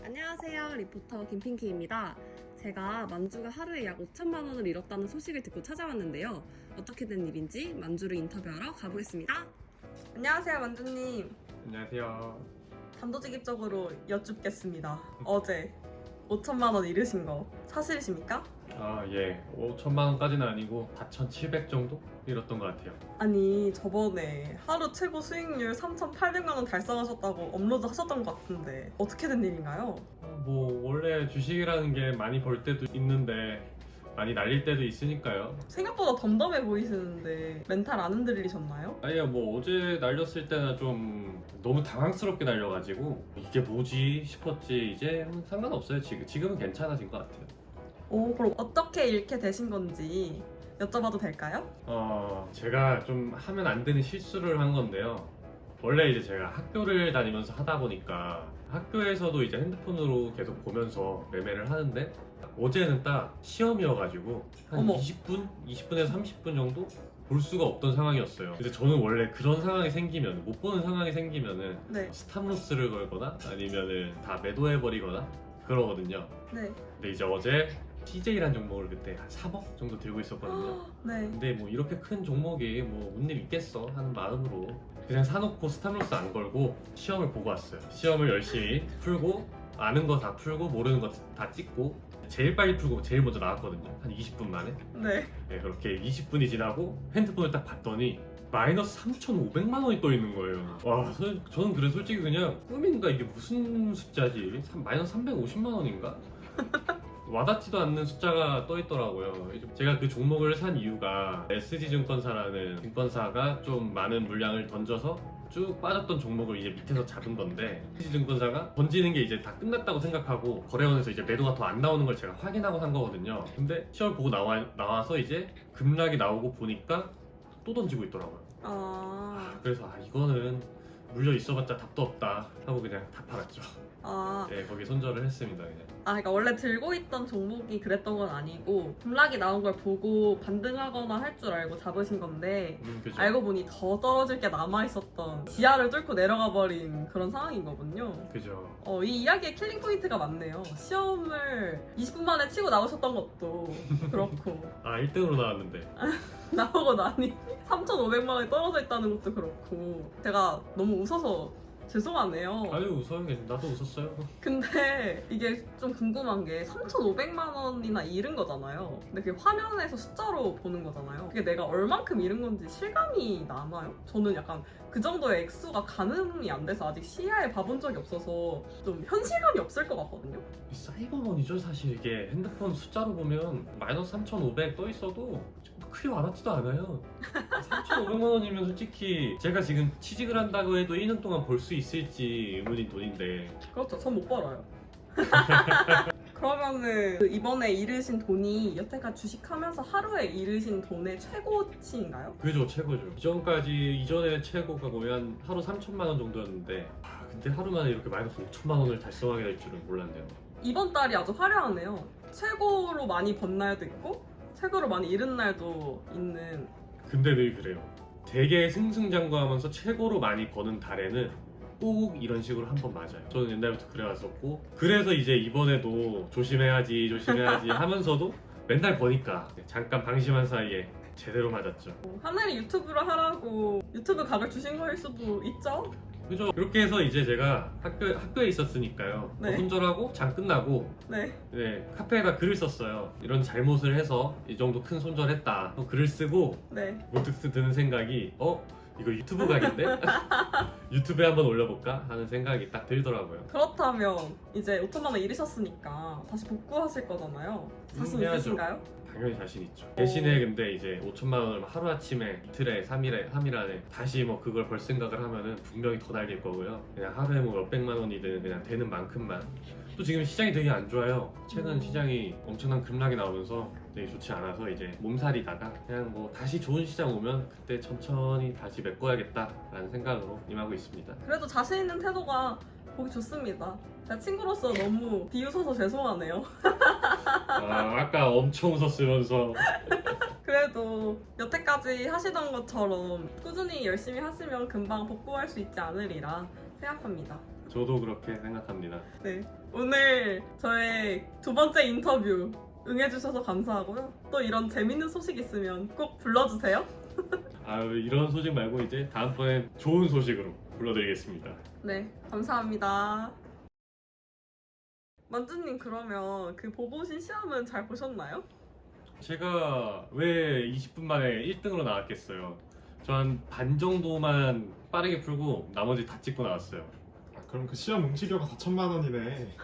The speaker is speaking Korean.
안녕하세요. 리포터 김핑키입니다. 제가 만주가 하루에 약 5천만 원을 잃었다는 소식을 듣고 찾아왔는데요. 어떻게 된 일인지 만주를 인터뷰하러 가보겠습니다. 안녕하세요, 만주님. 안녕하세요. 단도직입적으로 여쭙겠습니다. 어제 5천만 원 잃으신 거 사실이십니까? 예. 5천만 원까지는 아니고 4,700 정도 잃었던 것 같아요. 아니, 저번에 하루 최고 수익률 3,800만 원 달성하셨다고 업로드 하셨던 것 같은데 어떻게 된 일인가요? 원래 주식이라는 게 많이 벌 때도 있는데 많이 날릴 때도 있으니까요. 생각보다 덤덤해 보이시는데 멘탈 안 흔들리셨나요? 아니야, 어제 날렸을 때는 좀 너무 당황스럽게 날려가지고 이게 뭐지 싶었지. 이제 상관없어요. 지금은 괜찮아진 것 같아요. 그럼 어떻게 잃게 되신 건지 여쭤봐도 될까요? 제가 좀 하면 안 되는 실수를 한 건데요. 원래 이제 제가 학교를 다니면서 하다 보니까 학교에서도 이제 핸드폰으로 계속 보면서 매매를 하는데 어제는 딱 시험이어가지고 한 어머. 20분에서 30분 정도 볼 수가 없던 상황이었어요. 근데 저는 원래 그런 상황이 생기면, 못 보는 상황이 생기면은 네. 스탑로스를 걸거나 아니면은 다 매도해버리거나 그러거든요. 네. 근데 이제 어제 CJ라는 종목을 그때 한 3억 정도 들고 있었거든요. 네. 근데 이렇게 큰 종목이 뭔 일 있겠어 하는 마음으로 그냥 사놓고 스탑로스 안 걸고 시험을 보고 왔어요. 시험을 열심히 풀고 아는 거 다 풀고 모르는 거 다 찍고 제일 빨리 풀고 제일 먼저 나왔거든요. 한 20분 만에. 네. 네, 그렇게 20분이 지나고 핸드폰을 딱 봤더니 마이너스 3,500만 원이 떠 있는 거예요. 와, 저는 그래 솔직히 그냥 꿈인가 이게 무슨 숫자지? 마이너스 350만 원인가? 와닿지도 않는 숫자가 떠 있더라고요. 제가 그 종목을 산 이유가 SG증권사라는 증권사가 좀 많은 물량을 던져서 쭉 빠졌던 종목을 이제 밑에서 잡은 건데 SG증권사가 던지는 게 이제 다 끝났다고 생각하고 거래원에서 이제 매도가 더 안 나오는 걸 제가 확인하고 산 거거든요. 근데 시험을 보고 나와서 이제 급락이 나오고 보니까 또 던지고 있더라고요. 그래서 이거는 물려 있어봤자 답도 없다 하고 그냥 다 팔았죠. 네, 거기 손절을 했습니다. 그냥. 그러니까 원래 들고 있던 종목이 그랬던 건 아니고 급락이 나온 걸 보고 반등하거나 할 줄 알고 잡으신 건데 그죠. 알고 보니 더 떨어질 게 남아있었던 지하를 뚫고 내려가 버린 그런 상황인 거군요. 그죠. 이 이야기의 킬링 포인트가 많네요. 시험을 20분 만에 치고 나오셨던 것도 그렇고 1등으로 나왔는데. 나오고 나니 3,500만 원이 떨어져 있다는 것도 그렇고 제가 너무 웃어서 죄송하네요. 아유, 웃어요. 나도 웃었어요. 근데 이게 좀 궁금한 게 3,500만 원이나 잃은 거잖아요. 근데 그게 화면에서 숫자로 보는 거잖아요. 그게 내가 얼만큼 잃은 건지 실감이 나나요? 저는 약간 그 정도의 액수가 가늠이 안 돼서 아직 시야에 봐본 적이 없어서 좀 현실감이 없을 것 같거든요. 사이버머니죠, 사실. 이게 핸드폰 숫자로 보면 마이너스 3,500 떠 있어도 크게 와닿지도 않아요. 3,500만 원이면 솔직히 제가 지금 취직을 한다고 해도 1년 동안 벌 수 있을지 의문인 돈인데. 그렇죠. 전 못 벌어요. 그러면은 이번에 잃으신 돈이 여태까지 주식하면서 하루에 잃으신 돈의 최고치인가요? 그죠, 최고죠. 이전에 최고가 거의 한 하루 3천만 원 정도였는데 근데 하루 만에 이렇게 마이너스 5천만 원을 달성하게 될 줄은 몰랐네요. 이번 달이 아주 화려하네요. 최고로 많이 번 날도 있고 최고로 많이 잃은 날도 있는. 근데 늘 그래요. 되게 승승장구하면서 최고로 많이 버는 달에는 꼭 이런 식으로 한 번 맞아요. 저는 옛날부터 그래왔었고 그래서 이제 이번에도 조심해야지 하면서도 맨날 버니까 잠깐 방심한 사이에 제대로 맞았죠. 하늘이 유튜브를 하라고 유튜브 각을 주신 거일 수도 있죠? 그죠? 이렇게 해서 이제 제가 학교에 있었으니까요. 네. 손절하고 장 끝나고 네. 카페에다 글을 썼어요. 이런 잘못을 해서 이 정도 큰 손절했다. 글을 쓰고 네. 문득 드는 생각이 이거 유튜브 각인데? 유튜브에 한번 올려볼까? 하는 생각이 딱 들더라고요. 그렇다면 이제 5천만 원 잃으셨으니까 다시 복구하실 거잖아요. 자신 해야죠. 있으신가요? 당연히 자신 있죠. 대신에 근데 이제 5천만 원을 하루아침에 이틀에 3일 안에 다시 그걸 벌 생각을 하면은 분명히 더 날릴 거고요. 그냥 하루에 몇백만 원이든 그냥 되는 만큼만. 또 지금 시장이 되게 안 좋아요. 최근 시장이 엄청난 급락이 나오면서 되게 좋지 않아서 이제 몸살이다가 그냥 다시 좋은 시장 오면 그때 천천히 다시 메꿔야겠다라는 생각으로 임하고 있습니다. 그래도 자신 있는 태도가 보기 좋습니다. 제가 친구로서 너무 비웃어서 죄송하네요. 아까 엄청 웃었으면서. 그래도 여태까지 하시던 것처럼 꾸준히 열심히 하시면 금방 복구할 수 있지 않으리라 생각합니다. 저도 그렇게 생각합니다. 네, 오늘 저의 두 번째 인터뷰 응해주셔서 감사하고요. 또 이런 재밌는 소식 있으면 꼭 불러주세요. 아유, 이런 소식 말고 이제 다음번엔 좋은 소식으로 불러드리겠습니다. 네, 감사합니다. 만주님, 그러면 그 보보신 시험은 잘 보셨나요? 제가 왜 20분 만에 1등으로 나왔겠어요. 저 한 반 정도만 빠르게 풀고 나머지 다 찍고 나왔어요. 그럼 그 시험 응시료가 4천만 원이네.